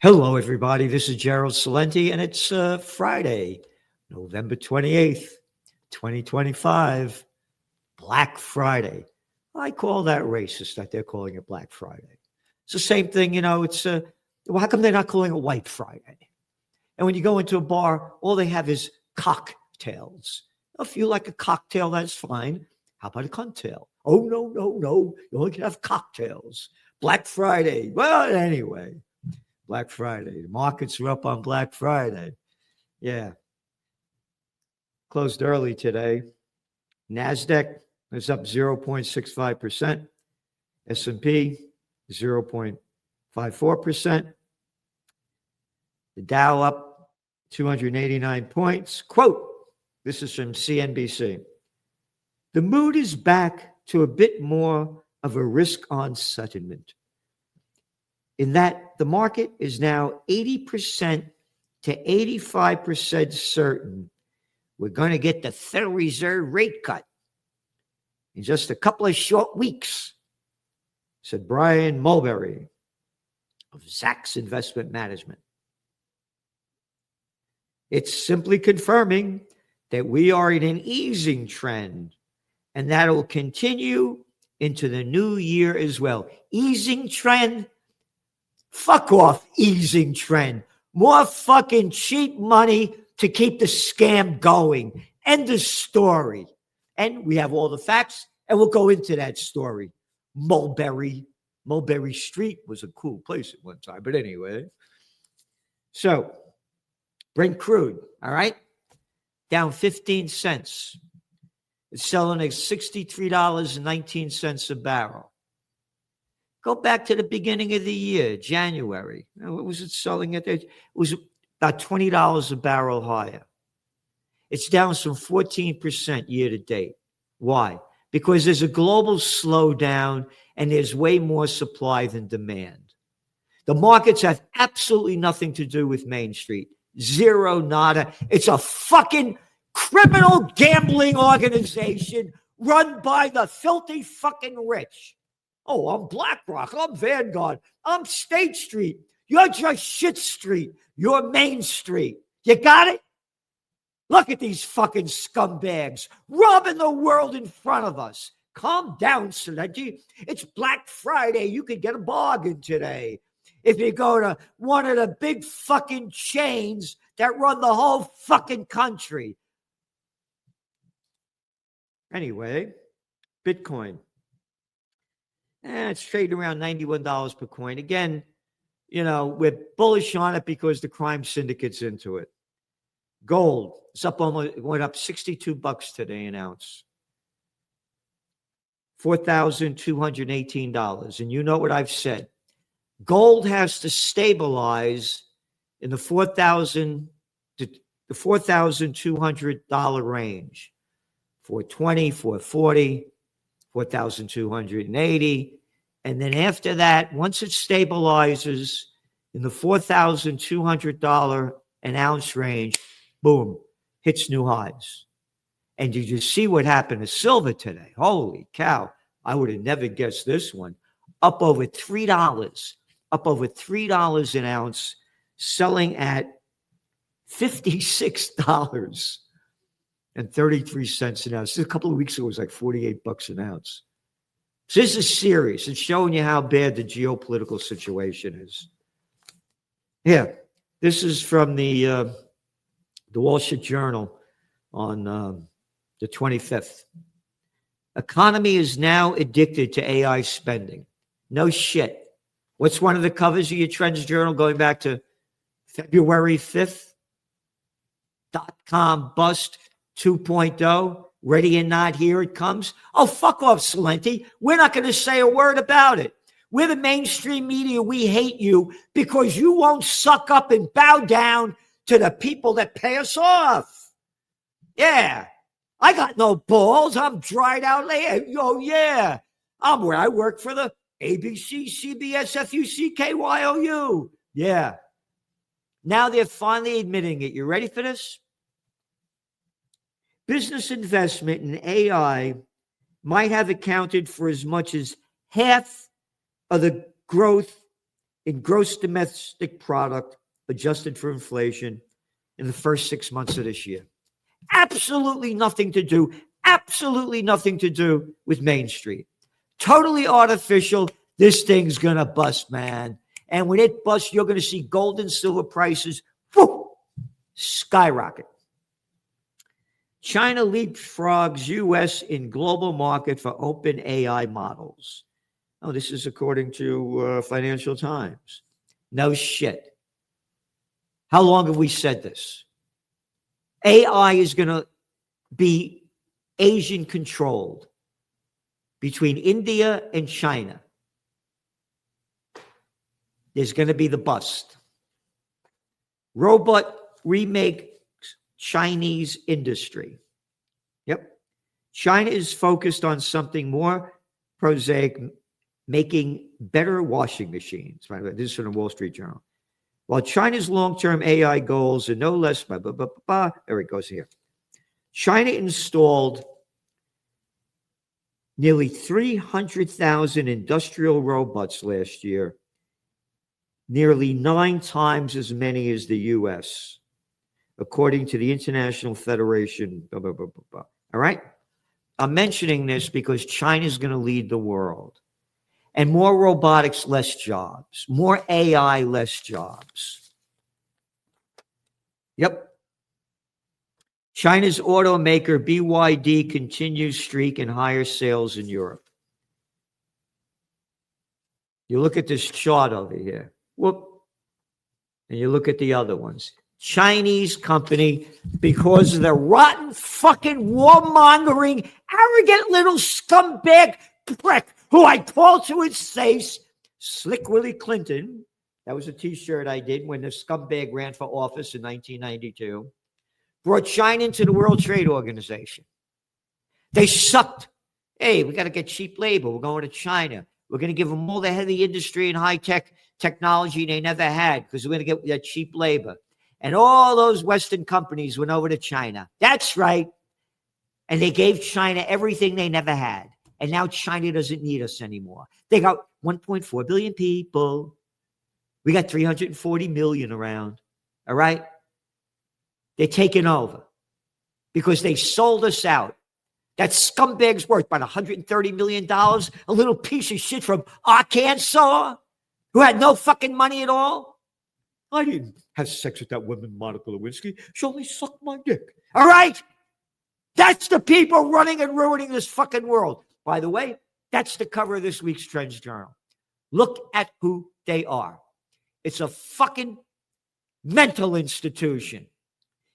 Hello, everybody. This is Gerald Salenti, and it's Friday, November 28th, 2025, Black Friday. I call that racist that they're calling it Black Friday. It's the same thing, it's, well, how come they're not calling it White Friday? And when you go into a bar, all they have is cocktails. If you like a cocktail, that's fine. How about a cocktail? Oh, no. You only can have cocktails. Black Friday. Well, anyway. Black Friday. The markets are up on Black Friday. Yeah. Closed early today. NASDAQ is up 0.65%. S&P 0.54%. The Dow up 289 points. Quote, this is from CNBC. The mood is back to a bit more of a risk-on settlement, in that the market is now 80% to 85% certain we're going to get the Federal Reserve rate cut in just a couple of short weeks, said Brian Mulberry of Zacks Investment Management. It's simply confirming that we are in an easing trend, and that will continue into the new year as well. Easing trend? Fuck off, easing trend. More fucking cheap money to keep the scam going. End of story. And we have all the facts, and we'll go into that story. Mulberry Street was a cool place at one time. But anyway. So, Brent crude, all right? Down 15 cents. It's selling at $63.19 a barrel. Go back to the beginning of the year, January. What was it selling at? It was about $20 a barrel higher. It's down some 14% year to date. Why? Because there's a global slowdown and there's way more supply than demand. The markets have absolutely nothing to do with Main Street. Zero, nada. It's a fucking criminal gambling organization run by the filthy fucking rich. Oh, I'm BlackRock. I'm Vanguard. I'm State Street. You're just Shit Street. You're Main Street. You got it? Look at these fucking scumbags robbing the world in front of us. Calm down, Salenti. It's Black Friday. You could get a bargain today. If you go to one of the big fucking chains that run the whole fucking country. Anyway, Bitcoin. It's trading around $91 per coin. Again, we're bullish on it because the crime syndicate's into it. Gold, it's up almost, it went up $62 today an ounce. $4,218. And you know what I've said. Gold has to stabilize in the $4,000 to the $4,200 range. $420, $440. 4,280. And then after that, once it stabilizes in the $4,200 an ounce range, boom, hits new highs. And did you see what happened to silver today? Holy cow. I would have never guessed this one. Up over $3 an ounce, selling at $56. And 33 cents an ounce. A couple of weeks ago, it was like $48 an ounce. So this is serious. It's showing you how bad the geopolitical situation is. Yeah, this is from the Wall Street Journal on the 25th. Economy is now addicted to AI spending. No shit. What's one of the covers of your Trends Journal going back to February 5th? .com bust 2.0, ready or not, here it comes. Oh, fuck off, Salenti. We're not going to say a word about it. We're the mainstream media. We hate you because you won't suck up and bow down to the people that pay us off. Yeah. I got no balls. I'm dried out. Oh, yeah. I'm where I work for the ABC, CBS, FUC, KYOU. Yeah. Now they're finally admitting it. You ready for this? Business investment in AI might have accounted for as much as half of the growth in gross domestic product adjusted for inflation in the first 6 months of this year. Absolutely nothing to do with Main Street. Totally artificial. This thing's going to bust, man. And when it busts, you're going to see gold and silver prices skyrocket. China leapfrogs U.S. in global market for open AI models. Oh, this is according to Financial Times. No shit. How long have we said this? AI is going to be Asian controlled between India and China. There's going to be the bust. Robot remake Chinese industry. Yep. China is focused on something more prosaic, making better washing machines. Right? This is from the Wall Street Journal. While China's long-term AI goals are no less, there it goes here. China installed nearly 300,000 industrial robots last year, nearly 9 times as many as the U.S., according to the International Federation. All right? I'm mentioning this because China's going to lead the world. And more robotics, less jobs. More AI, less jobs. Yep. China's automaker BYD continues streak in higher sales in Europe. You look at this chart over here. Whoop. And you look at the other ones. Chinese company, because of the rotten fucking warmongering, arrogant little scumbag prick who I called to his face, Slick Willie Clinton. That was a t-shirt I did when the scumbag ran for office in 1992. Brought China into the World Trade Organization. They sucked. Hey, we got to get cheap labor. We're going to China. We're going to give them all the heavy industry and high-tech technology they never had because we're going to get that cheap labor. And all those Western companies went over to China. That's right. And they gave China everything they never had. And now China doesn't need us anymore. They got 1.4 billion people. We got 340 million around. All right? They're taking over because they sold us out. That scumbag's worth about $130 million, a little piece of shit from Arkansas who had no fucking money at all. I didn't have sex with that woman, Monica Lewinsky. She only sucked my dick. All right? That's the people running and ruining this fucking world. By the way, that's the cover of this week's Trends Journal. Look at who they are. It's a fucking mental institution.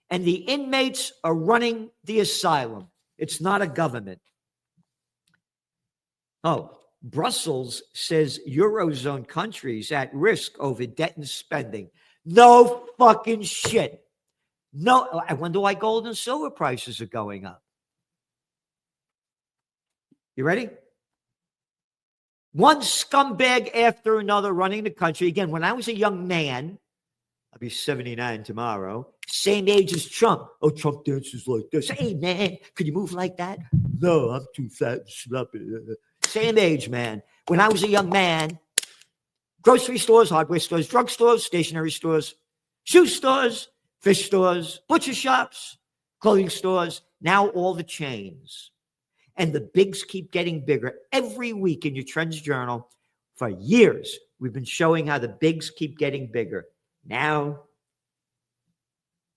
And the inmates are running the asylum. It's not a government. Oh, Brussels says Eurozone countries at risk over debt and spending. No fucking shit. No, I wonder why gold and silver prices are going up. You ready? One scumbag after another running the country. Again, when I was a young man, I'll be 79 tomorrow, same age as Trump. Oh, Trump dances like this. Hey, man, could you move like that? No, I'm too fat and sloppy. Same age, man. When I was a young man, grocery stores, hardware stores, drugstores, stationery stores, shoe stores, fish stores, butcher shops, clothing stores, now all the chains. And the bigs keep getting bigger. Every week in your Trends Journal, for years, we've been showing how the bigs keep getting bigger. Now,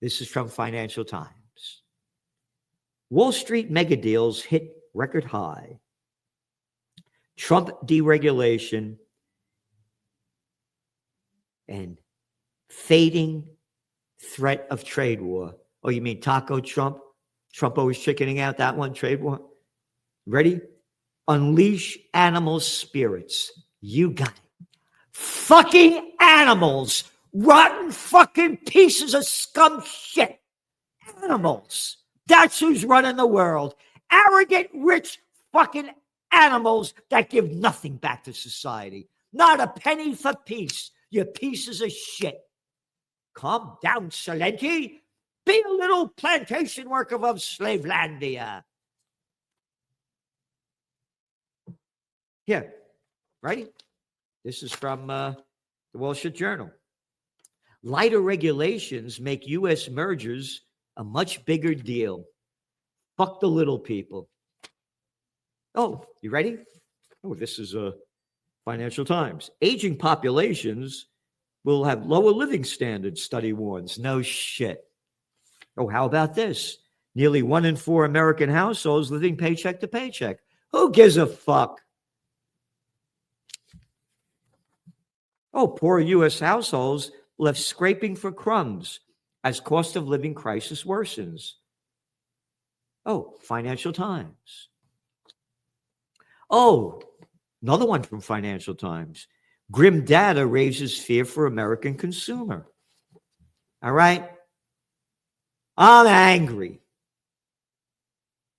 this is from Financial Times. Wall Street mega deals hit record high. Trump deregulation and fading threat of trade war. Oh, you mean Taco Trump? Trump always chickening out, that one, trade war? Ready? Unleash animal spirits. You got it. Fucking animals. Rotten fucking pieces of scum shit. Animals. That's who's running the world. Arrogant, rich fucking animals that give nothing back to society. Not a penny for peace. You pieces of shit. Calm down, Salenti. Be a little plantation worker of Slavelandia. Here, ready? This is from The Wall Street Journal. Lighter regulations make U.S. mergers a much bigger deal. Fuck the little people. Oh, you ready? Oh, this is Financial Times. Aging populations will have lower living standards, study warns. No shit. Oh, how about this? Nearly 1 in 4 American households living paycheck to paycheck. Who gives a fuck? Oh, poor U.S. households left scraping for crumbs as cost of living crisis worsens. Oh, Financial Times. Oh, another one from Financial Times. Grim data raises fear for American consumer. All right? I'm angry.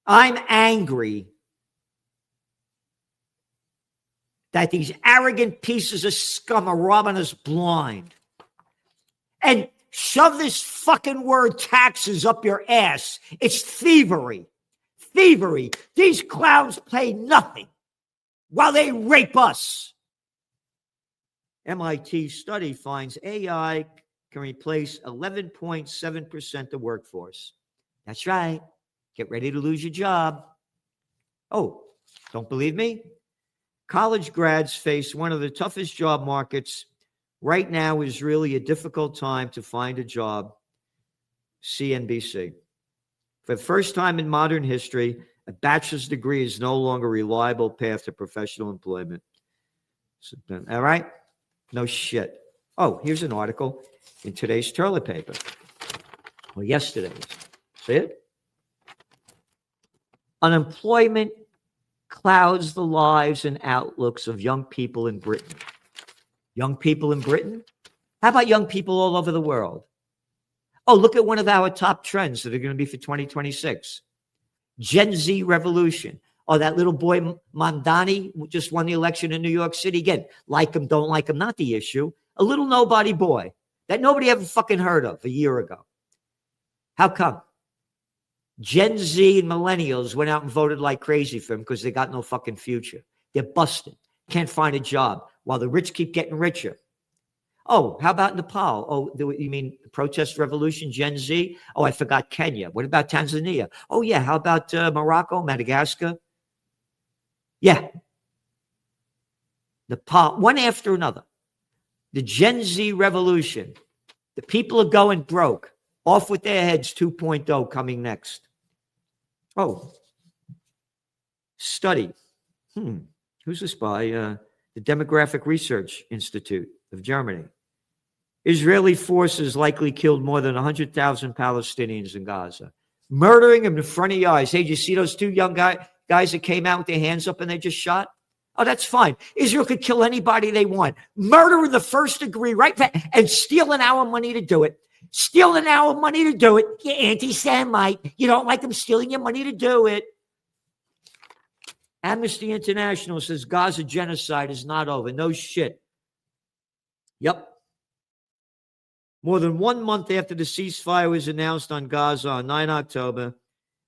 I'm angry that these arrogant pieces of scum are robbing us blind. And shove this fucking word taxes up your ass. It's thievery. Thievery. These clowns pay nothing while they rape us. MIT study finds AI can replace 11.7% of workforce. That's right. Get ready to lose your job. Oh, don't believe me? College grads face one of the toughest job markets. Right now is really a difficult time to find a job. CNBC. For the first time in modern history, a bachelor's degree is no longer a reliable path to professional employment. So, all right? No shit. Oh, here's an article in today's toilet paper. Well, yesterday's. See it? Unemployment clouds the lives and outlooks of young people in Britain. Young people in Britain? How about young people all over the world? Oh, look at one of our top trends that are going to be for 2026. Gen Z revolution. Oh, that little boy Mamdani just won the election in New York City. Again, like him, don't like him, not the issue. A little nobody boy that nobody ever fucking heard of a year ago. How come? Gen Z and millennials went out and voted like crazy for him because they got no fucking future. They're busted. Can't find a job while the rich keep getting richer. Oh, how about Nepal? Oh, you mean protest revolution, Gen Z? Oh, I forgot Kenya. What about Tanzania? Oh, yeah. How about Morocco, Madagascar? Yeah. Nepal, one after another. The Gen Z revolution. The people are going broke. Off with their heads 2.0 coming next. Oh, study. Who's this by? The Demographic Research Institute of Germany. Israeli forces likely killed more than 100,000 Palestinians in Gaza. Murdering them in front of your eyes. Hey, did you see those two young guys that came out with their hands up and they just shot? Oh, that's fine. Israel could kill anybody they want. Murder in the first degree, right? And stealing our money to do it. Stealing our money to do it. You anti-Semite. You don't like them stealing your money to do it. Amnesty International says Gaza genocide is not over. No shit. Yep. More than 1 month after the ceasefire was announced on Gaza on 9 October,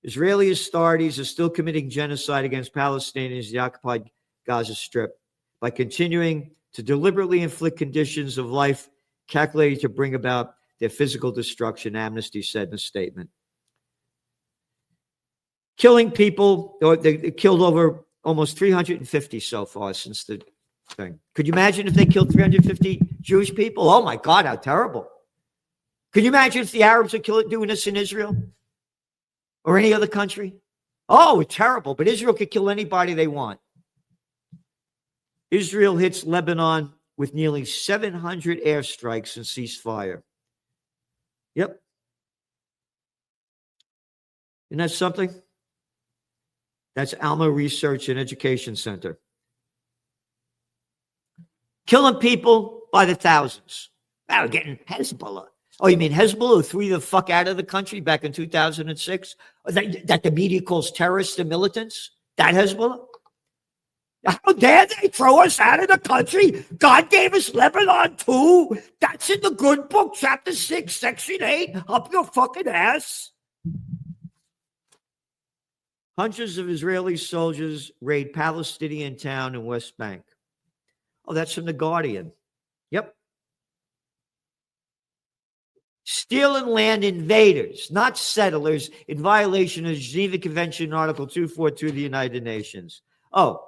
Israeli authorities are still committing genocide against Palestinians in the occupied Gaza Strip by continuing to deliberately inflict conditions of life calculated to bring about their physical destruction, Amnesty said in a statement. Killing people, or they killed over almost 350 so far since the thing. Could you imagine if they killed 350 Jewish people? Oh my God, how terrible. Could you imagine if the Arabs are doing this in Israel or any other country? Oh, terrible. But Israel could kill anybody they want. Israel hits Lebanon with nearly 700 airstrikes and ceasefire. Yep. Isn't that something? That's Alma Research and Education Center. Killing people by the thousands. Now we're getting Hezbollah. Oh, you mean Hezbollah who threw you the fuck out of the country back in 2006? That the media calls terrorists and militants? That Hezbollah? How dare they throw us out of the country? God gave us Lebanon too. That's in the good book, chapter 6, section 8. Up your fucking ass. Hundreds of Israeli soldiers raid Palestinian town in West Bank. Oh, that's from The Guardian. Yep. Stealing land invaders, not settlers, in violation of the Geneva Convention, Article 242 of the United Nations. Oh,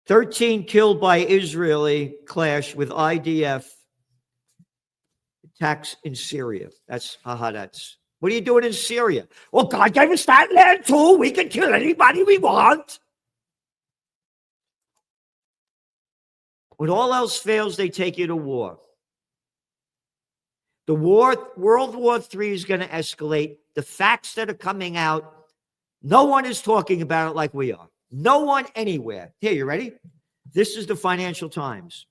13 killed by Israeli clash with IDF attacks in Syria. That's, that's. What are you doing in Syria? Well, God gave us that land too. We can kill anybody we want. When all else fails, they take you to war. The war, World War III is going to escalate. The facts that are coming out, no one is talking about it like we are. No one anywhere. Here, you ready? This is the Financial Times.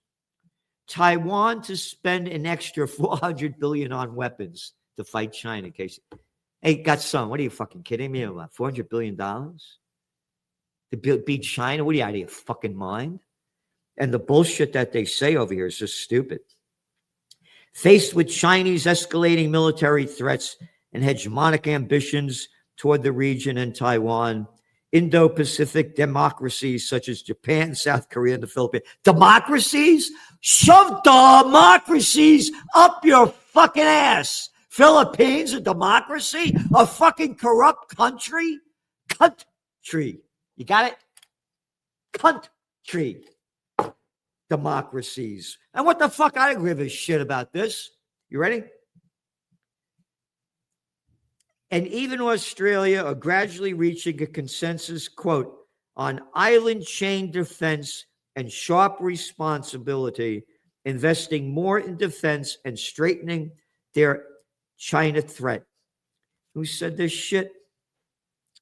Taiwan to spend an extra $400 billion on weapons to fight China. In case, hey, got some. What are you fucking kidding me about? $400 billion to beat China? What are you out of your fucking mind? And the bullshit that they say over here is just stupid. Faced with Chinese escalating military threats and hegemonic ambitions toward the region and Taiwan, Indo-Pacific democracies such as Japan, South Korea, and the Philippines. Democracies? Shove democracies up your fucking ass. Philippines, a democracy? A fucking corrupt country? Country. You got it? Country. Democracies. And what the fuck? I don't give a shit about this. You ready? And even Australia are gradually reaching a consensus, quote, on island chain defense and sharp responsibility, investing more in defense and straightening their China threat. Who said this shit?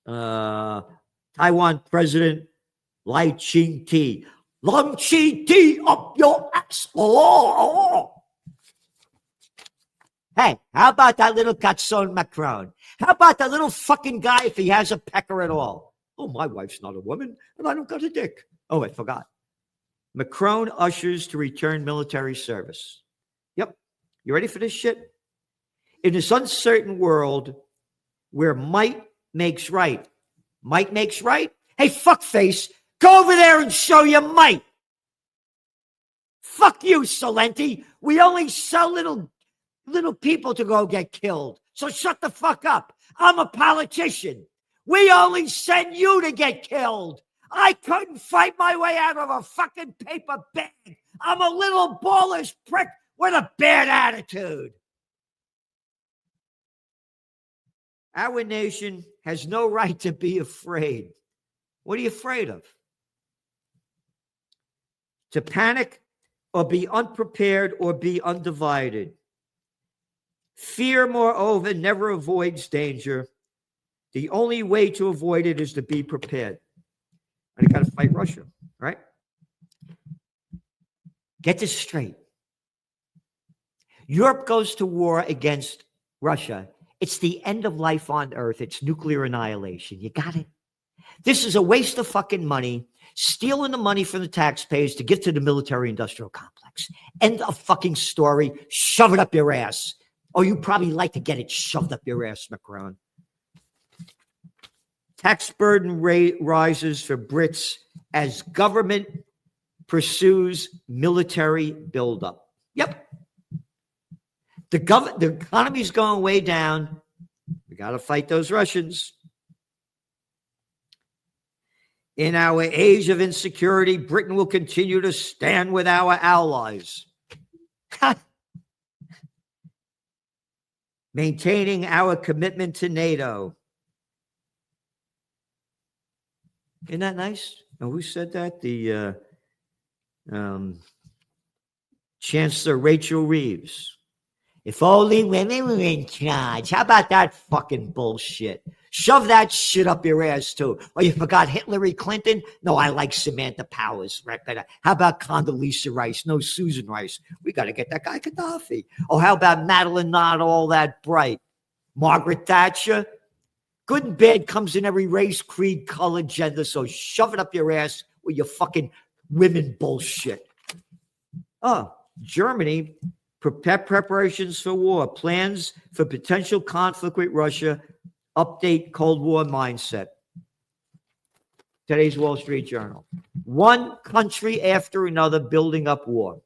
Taiwan President Lai Ching-te. Long Chi-te up your ass. Oh. Hey, how about that little Gatson Macron? How about that little fucking guy if he has a pecker at all? Oh, my wife's not a woman, and I don't got a dick. Oh, I forgot. Macron ushers to return military service. Yep. You ready for this shit? In this uncertain world where might makes right. Might makes right? Hey, fuckface, go over there and show your might. Fuck you, Salenti. We only sell little people to go get killed. So shut the fuck up. I'm a politician. We only send you to get killed. I couldn't fight my way out of a fucking paper bag. I'm a little ballish prick with a bad attitude. Our nation has no right to be afraid. What are you afraid of? To panic or be unprepared or be undivided. Fear, moreover, never avoids danger. The only way to avoid it is to be prepared. And you got to fight Russia, right? Get this straight. Europe goes to war against Russia. It's the end of life on Earth. It's nuclear annihilation. You got it? This is a waste of fucking money, stealing the money from the taxpayers to get to the military-industrial complex. End of fucking story. Shove it up your ass. Oh, you probably like to get it shoved up your ass, Macron. Tax burden rate rises for Brits as government pursues military buildup. Yep. The economy's going way down. We got to fight those Russians. In our age of insecurity, Britain will continue to stand with our allies. Maintaining our commitment to NATO. Isn't that nice? Oh, who said that? The Chancellor Rachel Reeves. If only women were in charge. How about that fucking bullshit? Shove that shit up your ass, too. Oh, you forgot Hillary Clinton? No, I like Samantha Powers. Right? How about Condoleezza Rice? No, Susan Rice. We got to get that guy Gaddafi. Oh, how about Madeline not all that bright? Margaret Thatcher? Good and bad comes in every race, creed, color, gender, so shove it up your ass with your fucking women bullshit. Oh, Germany, preparations for war, plans for potential conflict with Russia, update Cold War mindset. Today's Wall Street Journal. One country after another building up war.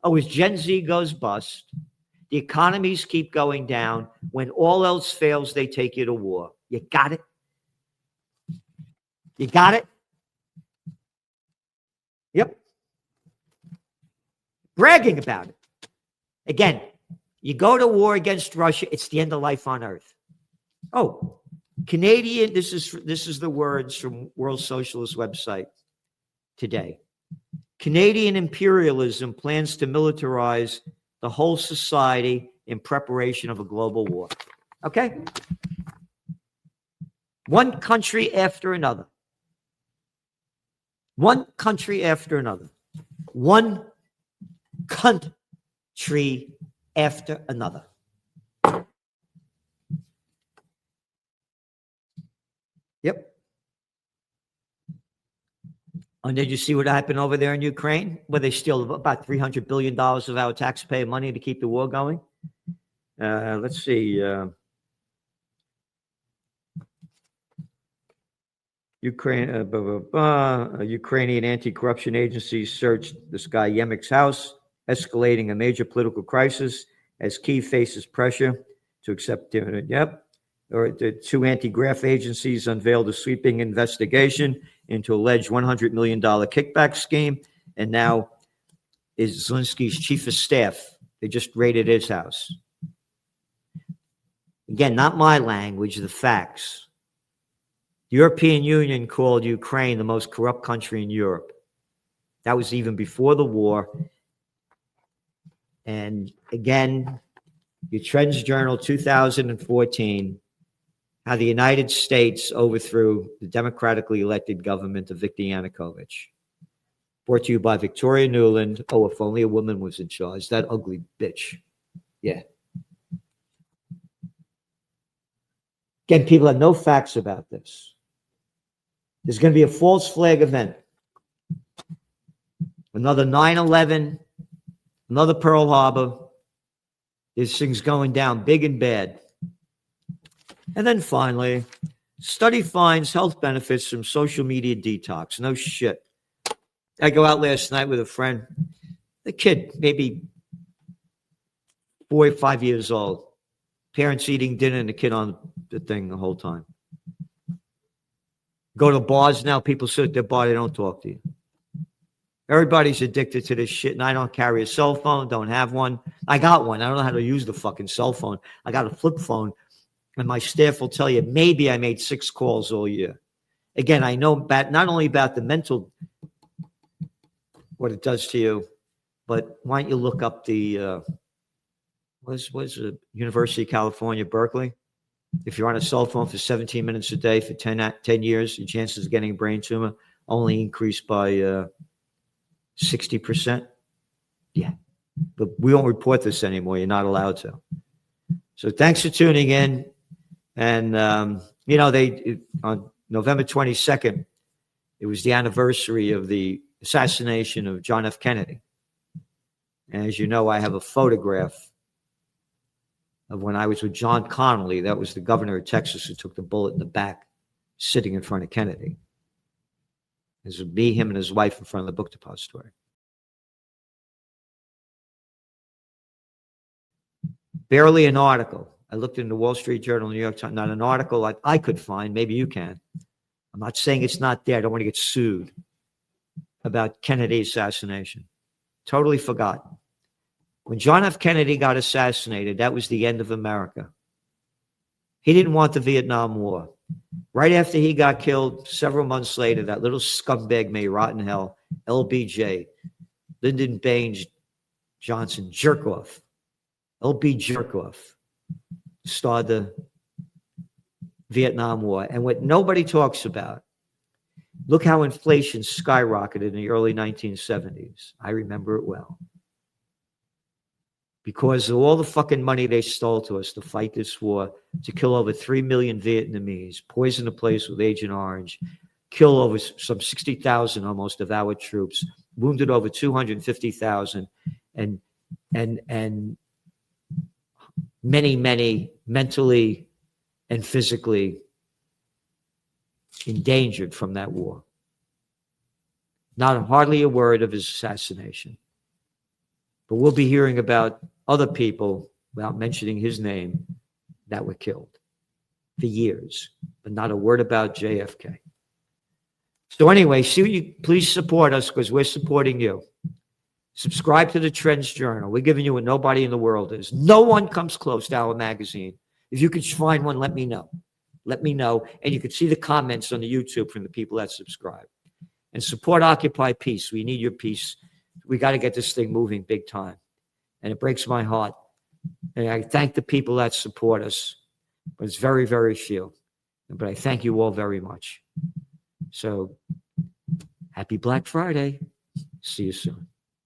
Oh, as Gen Z goes bust, the economies keep going down. When all else fails, they take you to war. You got it? You got it? Yep. Bragging about it. Again, you go to war against Russia, it's the end of life on earth. Oh, Canadian, this is the words from World Socialist website today. Canadian imperialism plans to militarize the whole society in preparation of a global war. Okay? One country after another. One country after another. One country after another. Yep. And did you see what happened over there in Ukraine, where they steal about $300 billion of our taxpayer money to keep the war going? Let's see. Ukrainian anti-corruption agencies searched this guy Yemek's house, escalating a major political crisis as Kyiv faces pressure to accept dividend. Yep. Or the two anti-graft agencies unveiled a sweeping investigation into alleged $100 million kickback scheme, and now is Zelensky's chief of staff. They just raided his house. Again, not my language, the facts. The European Union called Ukraine the most corrupt country in Europe. That was even before the war. And again, your Trends Journal 2014, how the United States overthrew the democratically elected government of Viktor Yanukovych. Brought to you by Victoria Nuland. Oh, if only a woman was in charge. That ugly bitch. Yeah. Again, people have no facts about this. There's going to be a false flag event. Another 9/11, another Pearl Harbor. This thing's going down big and bad. And then finally, study finds health benefits from social media detox. No shit. I go out last night with a friend, the kid, maybe 4 or 5 years old. Parents eating dinner and the kid on the thing the whole time. Go to bars now, people sit at their bar, they don't talk to you. Everybody's addicted to this shit, and I don't carry a cell phone, don't have one. I got one. I don't know how to use the fucking cell phone. I got a flip phone, and my staff will tell you maybe I made 6 calls all year. Again, I know about, not only about the mental, what it does to you, but why don't you look up the, what's the University of California, Berkeley? If you're on a cell phone for 17 minutes a day for 10 years, your chances of getting a brain tumor only increase by 60%. Yeah. But we don't report this anymore. You're not allowed to. So thanks for tuning in. And, on November 22nd, it was the anniversary of the assassination of John F. Kennedy. And as you know, I have a photograph of when I was with John Connally. That was the governor of Texas who took the bullet in the back, sitting in front of Kennedy. It was me, him, and his wife in front of the book depository. Barely an article. I looked in the Wall Street Journal, New York Times, not an article like I could find. Maybe you can. I'm not saying it's not there. I don't want to get sued about Kennedy's assassination. Totally forgotten. When John F. Kennedy got assassinated, that was the end of America. He didn't want the Vietnam War. Right after he got killed, several months later, that little scumbag may rot in hell, LBJ, Lyndon Baines Johnson, jerk-off. LB jerk-off started the Vietnam War. And what nobody talks about, look how inflation skyrocketed in the early 1970s. I remember it well. Because of all the fucking money they stole to us to fight this war, to kill over 3 million Vietnamese, poison the place with Agent Orange, kill over some 60,000 almost of our troops, wounded over 250,000, and many mentally and physically endangered from that war. Not hardly a word of his assassination. But we'll be hearing about other people, without mentioning his name, that were killed for years, but not a word about JFK. So anyway, please support us because we're supporting you. Subscribe to the Trends Journal. We're giving you what nobody in the world is. No one comes close to our magazine. If you could find one, let me know. Let me know. And you can see the comments on the YouTube from the people that subscribe. And support Occupy Peace. We need your peace. We got to get this thing moving big time. And it breaks my heart. And I thank the people that support us. But it's very, very few. But I thank you all very much. So, happy Black Friday. See you soon.